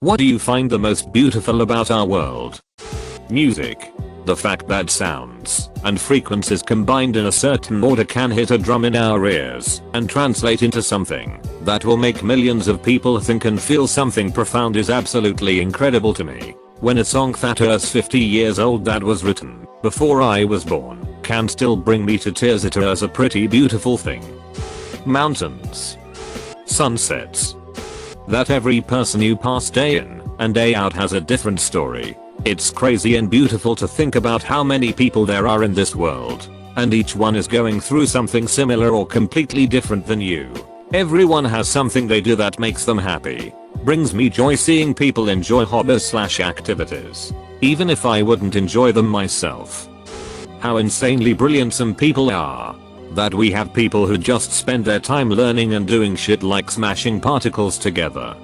What do you find the most beautiful about our world? Music. The fact that sounds and frequencies combined in a certain order can hit a drum in our ears and translate into something that will make millions of people think and feel something profound is absolutely incredible to me. When a song that is 50 years old that was written before I was born can still bring me to tears, it is a pretty beautiful thing. Mountains. Sunsets. That every person you pass day in and day out has a different story. It's crazy and beautiful to think about how many people there are in this world, and each one is going through something similar or completely different than you. Everyone has something they do that makes them happy. Brings me joy seeing people enjoy hobbies/activities, even if I wouldn't enjoy them myself. How insanely brilliant some people are. That we have people who just spend their time learning and doing shit like smashing particles together.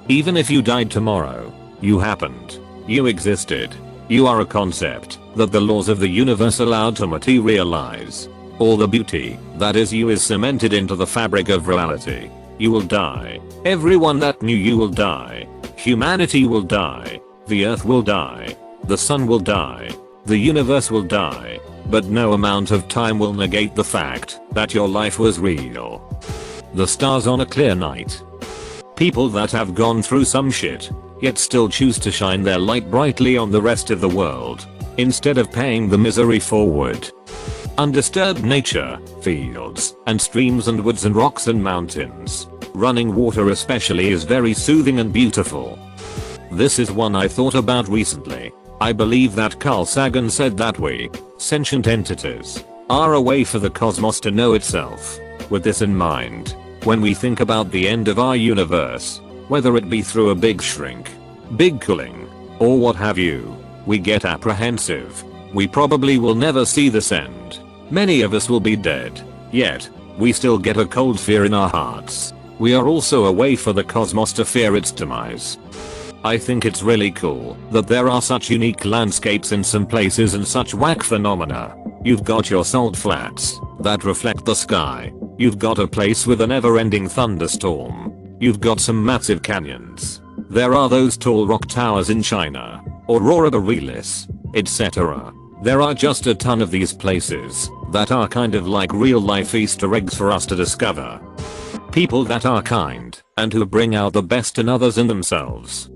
Even if you died tomorrow, you happened. You existed. You are a concept that the laws of the universe allowed to materialize. All the beauty that is you is cemented into the fabric of reality. You will die. Everyone that knew you will die. Humanity will die. The earth will die. The sun will die. The universe will die. But no amount of time will negate the fact that your life was real. The stars on a clear night. People that have gone through some shit, yet still choose to shine their light brightly on the rest of the world, instead of paying the misery forward. Undisturbed nature, fields, and streams and woods and rocks and mountains. Running water especially is very soothing and beautiful. This is one I thought about recently. I believe that Carl Sagan said that we, sentient entities, are a way for the cosmos to know itself. With this in mind, when we think about the end of our universe, whether it be through a big shrink, big cooling, or what have you, we get apprehensive. We probably will never see this end. Many of us will be dead, yet, we still get a cold fear in our hearts. We are also a way for the cosmos to fear its demise. I think it's really cool that there are such unique landscapes in some places and such whack phenomena. You've got your salt flats that reflect the sky. You've got a place with a never-ending thunderstorm. You've got some massive canyons. There are those tall rock towers in China, aurora borealis, etc. There are just a ton of these places that are kind of like real-life Easter eggs for us to discover. People that are kind and who bring out the best in others and themselves.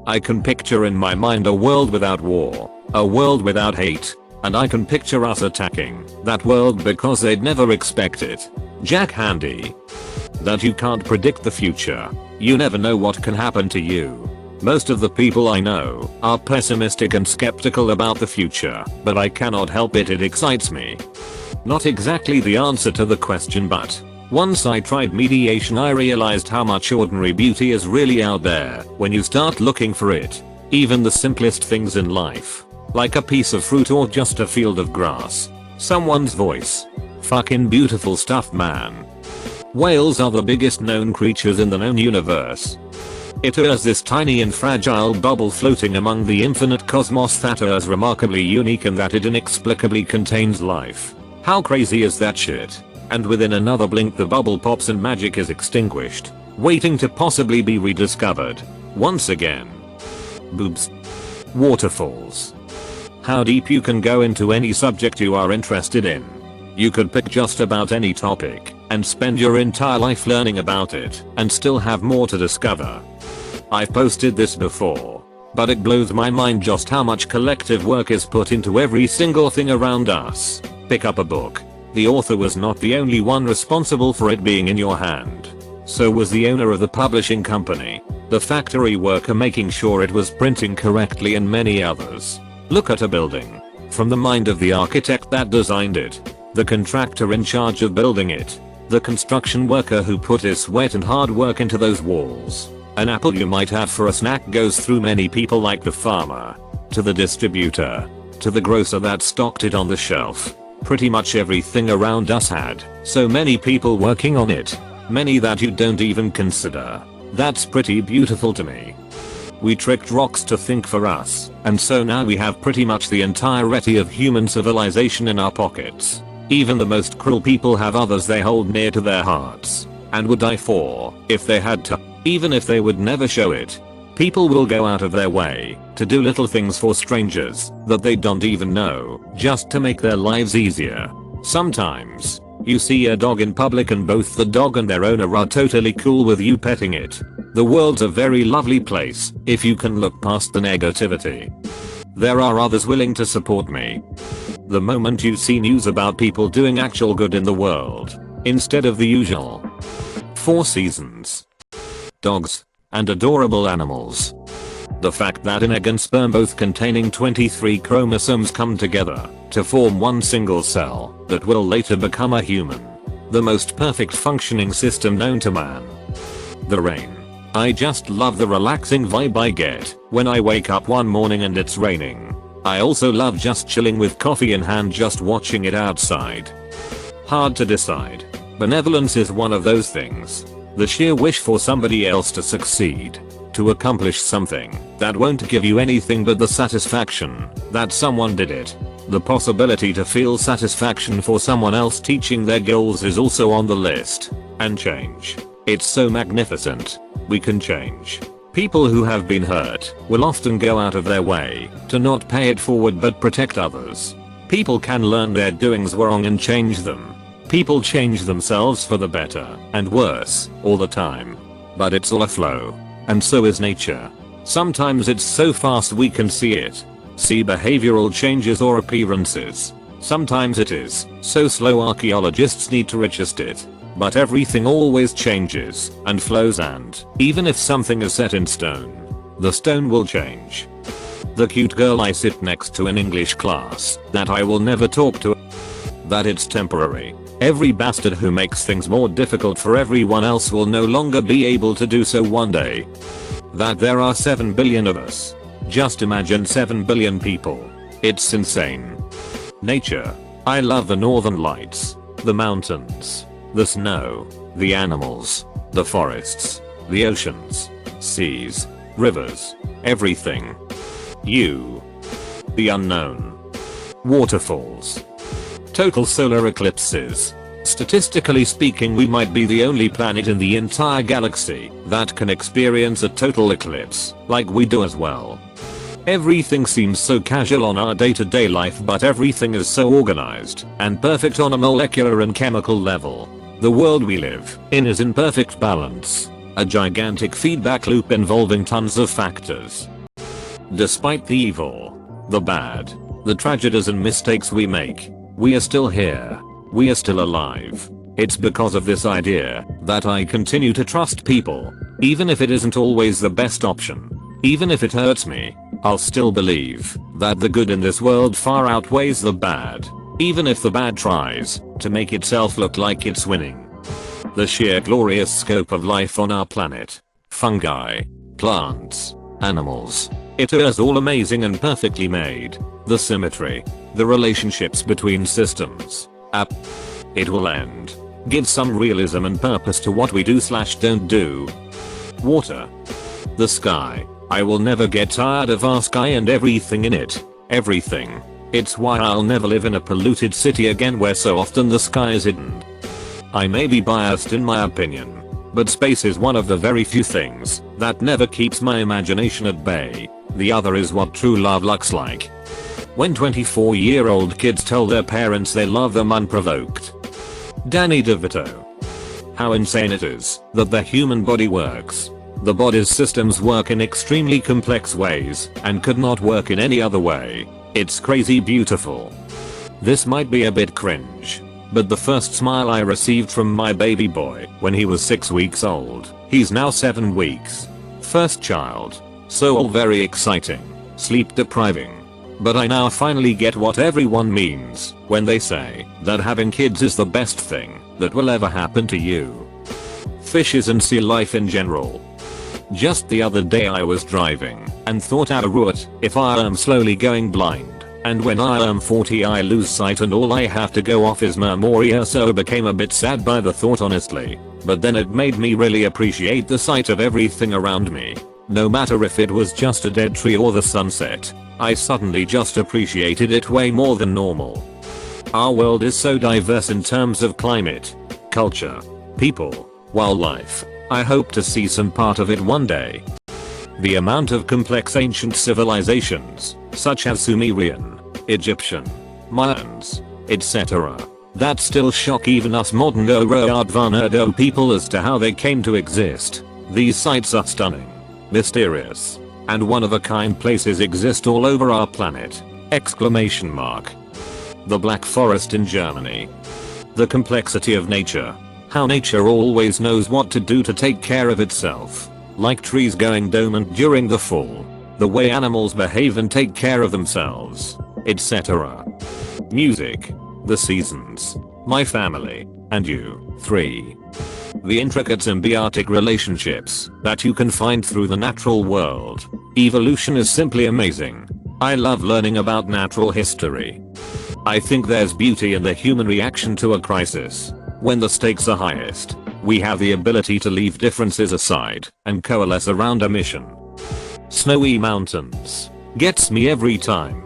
I can picture in my mind a world without war, a world without hate, and I can picture us attacking that world because they'd never expect it. Jack Handy. That you can't predict the future. You never know what can happen to you. Most of the people I know are pessimistic and skeptical about the future, but I cannot help it, it excites me. Not exactly the answer to the question, but once I tried mediation I realized how much ordinary beauty is really out there when you start looking for it. Even the simplest things in life, like a piece of fruit or just a field of grass. Someone's voice. Fucking beautiful stuff, man. Whales are the biggest known creatures in the known universe. It is this tiny and fragile bubble floating among the infinite cosmos that is remarkably unique in that it inexplicably contains life. How crazy is that shit? And within another blink the bubble pops and magic is extinguished, waiting to possibly be rediscovered once again. Boobs. Waterfalls. How deep you can go into any subject you are interested in. You could pick just about any topic and spend your entire life learning about it and still have more to discover. I've posted this before, but it blows my mind just how much collective work is put into every single thing around us. Pick up a book. The author was not the only one responsible for it being in your hand. So was the owner of the publishing company, the factory worker making sure it was printing correctly, and many others. Look at a building. From the mind of the architect that designed it, the contractor in charge of building it, the construction worker who put his sweat and hard work into those walls. An apple you might have for a snack goes through many people, like the farmer, to the distributor, to the grocer that stocked it on the shelf. Pretty much everything around us had so many people working on it, many that you don't even consider. That's pretty beautiful to me. We tricked rocks to think for us, and so now we have pretty much the entirety of human civilization in our pockets. Even the most cruel people have others they hold near to their hearts, and would die for if they had to, even if they would never show it. People will go out of their way to do little things for strangers that they don't even know, just to make their lives easier. Sometimes, you see a dog in public and both the dog and their owner are totally cool with you petting it. The world's a very lovely place if you can look past the negativity. There are others willing to support me. The moment you see news about people doing actual good in the world, instead of the usual 4 seasons, dogs, and adorable animals. The fact that an egg and sperm both containing 23 chromosomes come together to form one single cell that will later become a human. The most perfect functioning system known to man. The rain. I just love the relaxing vibe I get when I wake up one morning and it's raining. I also love just chilling with coffee in hand just watching it outside. Hard to decide. Benevolence is one of those things. The sheer wish for somebody else to succeed. To accomplish something that won't give you anything but the satisfaction that someone did it. The possibility to feel satisfaction for someone else teaching their goals is also on the list. And change. It's so magnificent. We can change. People who have been hurt will often go out of their way to not pay it forward but protect others. People can learn their doings wrong and change them. People change themselves for the better and worse all the time. But it's all a flow. And so is nature. Sometimes it's so fast we can see it. See behavioral changes or appearances. Sometimes it is so slow archaeologists need to register it. But everything always changes and flows, and even if something is set in stone, the stone will change. The cute girl I sit next to in English class that I will never talk to. That it's temporary. Every bastard who makes things more difficult for everyone else will no longer be able to do so one day. That there are 7 billion of us. Just imagine 7 billion people. It's insane. Nature. I love the northern lights, the mountains, the snow, the animals, the forests, the oceans, seas, rivers, everything. You. The unknown. Waterfalls. Total solar eclipses. Statistically speaking, we might be the only planet in the entire galaxy that can experience a total eclipse like we do as well. Everything seems so casual on our day-to-day life, but everything is so organized and perfect on a molecular and chemical level. The world we live in is in perfect balance. A gigantic feedback loop involving tons of factors. Despite the evil, the bad, the tragedies and mistakes we make, we are still here. We are still alive. It's because of this idea that I continue to trust people. Even if it isn't always the best option. Even if it hurts me, I'll still believe that the good in this world far outweighs the bad. Even if the bad tries to make itself look like it's winning. The sheer glorious scope of life on our planet. Fungi, plants, animals. It is all amazing and perfectly made. The symmetry. The relationships between systems. It will end. Give some realism and purpose to what we do/don't do. Water. The sky. I will never get tired of our sky and everything in it. Everything. It's why I'll never live in a polluted city again where so often the sky is hidden. I may be biased in my opinion, but space is one of the very few things that never keeps my imagination at bay. The other is what true love looks like. When 24-year-old kids tell their parents they love them unprovoked. Danny DeVito. How insane it is that the human body works. The body's systems work in extremely complex ways and could not work in any other way. It's crazy beautiful. This might be a bit cringe, but the first smile I received from my baby boy when he was 6 weeks old, he's now 7 weeks. First child. So all very exciting. Sleep depriving. But I now finally get what everyone means when they say that having kids is the best thing that will ever happen to you. Fishes and sea life in general. Just the other day I was driving and thought, what if I am slowly going blind, and when I am 40 I lose sight and all I have to go off is memoria, so became a bit sad by the thought honestly, but then it made me really appreciate the sight of everything around me. No matter if it was just a dead tree or the sunset, I suddenly just appreciated it way more than normal. Our world is so diverse in terms of climate, culture, people, wildlife. I hope to see some part of it one day. The amount of complex ancient civilizations, such as Sumerian, Egyptian, Mayans, etc., that still shock even us modern Oroadvanado people as to how they came to exist. These sites are stunning, mysterious, and one-of-a-kind places exist all over our planet! Exclamation mark. The Black Forest in Germany. The complexity of nature. How nature always knows what to do to take care of itself. Like trees going dormant during the fall. The way animals behave and take care of themselves, etc. Music. The seasons. My family. And you. 3. The intricate symbiotic relationships that you can find through the natural world. Evolution is simply amazing. I love learning about natural history. I think there's beauty in the human reaction to a crisis. When the stakes are highest, we have the ability to leave differences aside and coalesce around a mission. Snowy mountains. Gets me every time.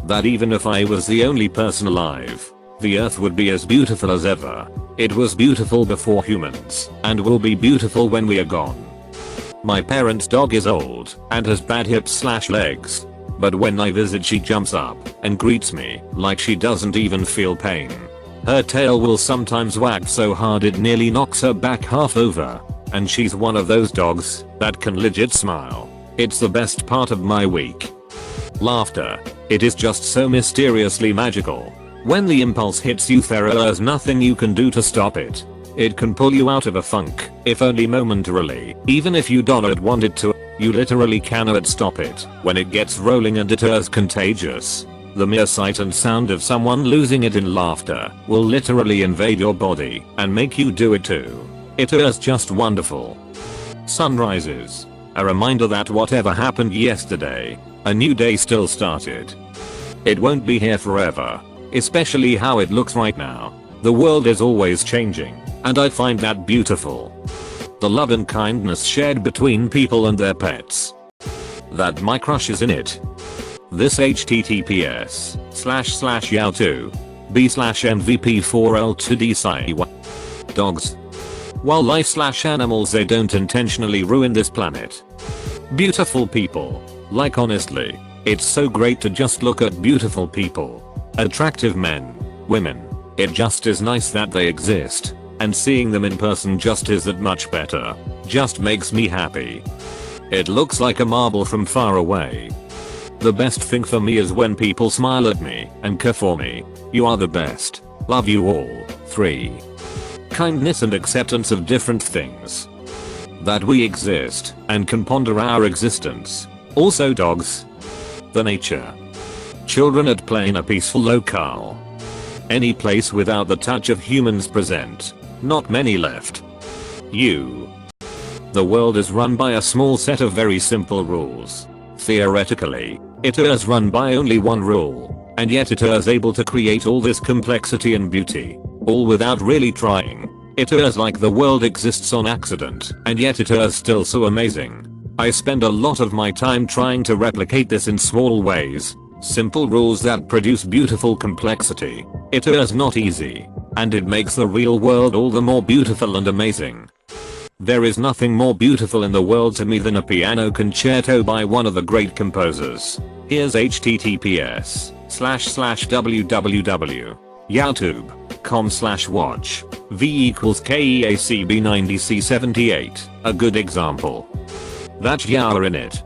That even if I was the only person alive, the earth would be as beautiful as ever. It was beautiful before humans, and will be beautiful when we are gone. My parents' dog is old and has bad hips/legs. But when I visit she jumps up and greets me like she doesn't even feel pain. Her tail will sometimes wag so hard it nearly knocks her back half over. And she's one of those dogs that can legit smile. It's the best part of my week. Laughter. It is just so mysteriously magical. When the impulse hits you, there's nothing you can do to stop it. It can pull you out of a funk, if only momentarily. Even if you don't want it to, you literally cannot stop it. When it gets rolling and it is contagious. The mere sight and sound of someone losing it in laughter will literally invade your body and make you do it too. It is just wonderful. Sunrises. A reminder that whatever happened yesterday, a new day still started. It won't be here forever. Especially how it looks right now. The world is always changing, and I find that beautiful. The love and kindness shared between people and their pets. That my crush is in it. This https://youtube.b/mvp4l2dci. Dogs. Wildlife/animals, they don't intentionally ruin this planet. Beautiful people. Like honestly, it's so great to just look at beautiful people. Attractive men, women. It just is nice that they exist. And seeing them in person just is that much better. Just makes me happy. It looks like a marble from far away. The best thing for me is when people smile at me and care for me. You are the best. Love you all. 3. Kindness and acceptance of different things. That we exist and can ponder our existence. Also dogs. The nature. Children at play in a peaceful locale. Any place without the touch of humans present. Not many left. You. The world is run by a small set of very simple rules. Theoretically, it is run by only one rule, and yet it is able to create all this complexity and beauty, all without really trying. It is like the world exists on accident, and yet it is still so amazing. I spend a lot of my time trying to replicate this in small ways. Simple rules that produce beautiful complexity. It is not easy, and it makes the real world all the more beautiful and amazing. There is nothing more beautiful in the world to me than a piano concerto by one of the great composers. Here's https://www.youtube.com/watch v=KEACB90C78, a good example. That you're in it.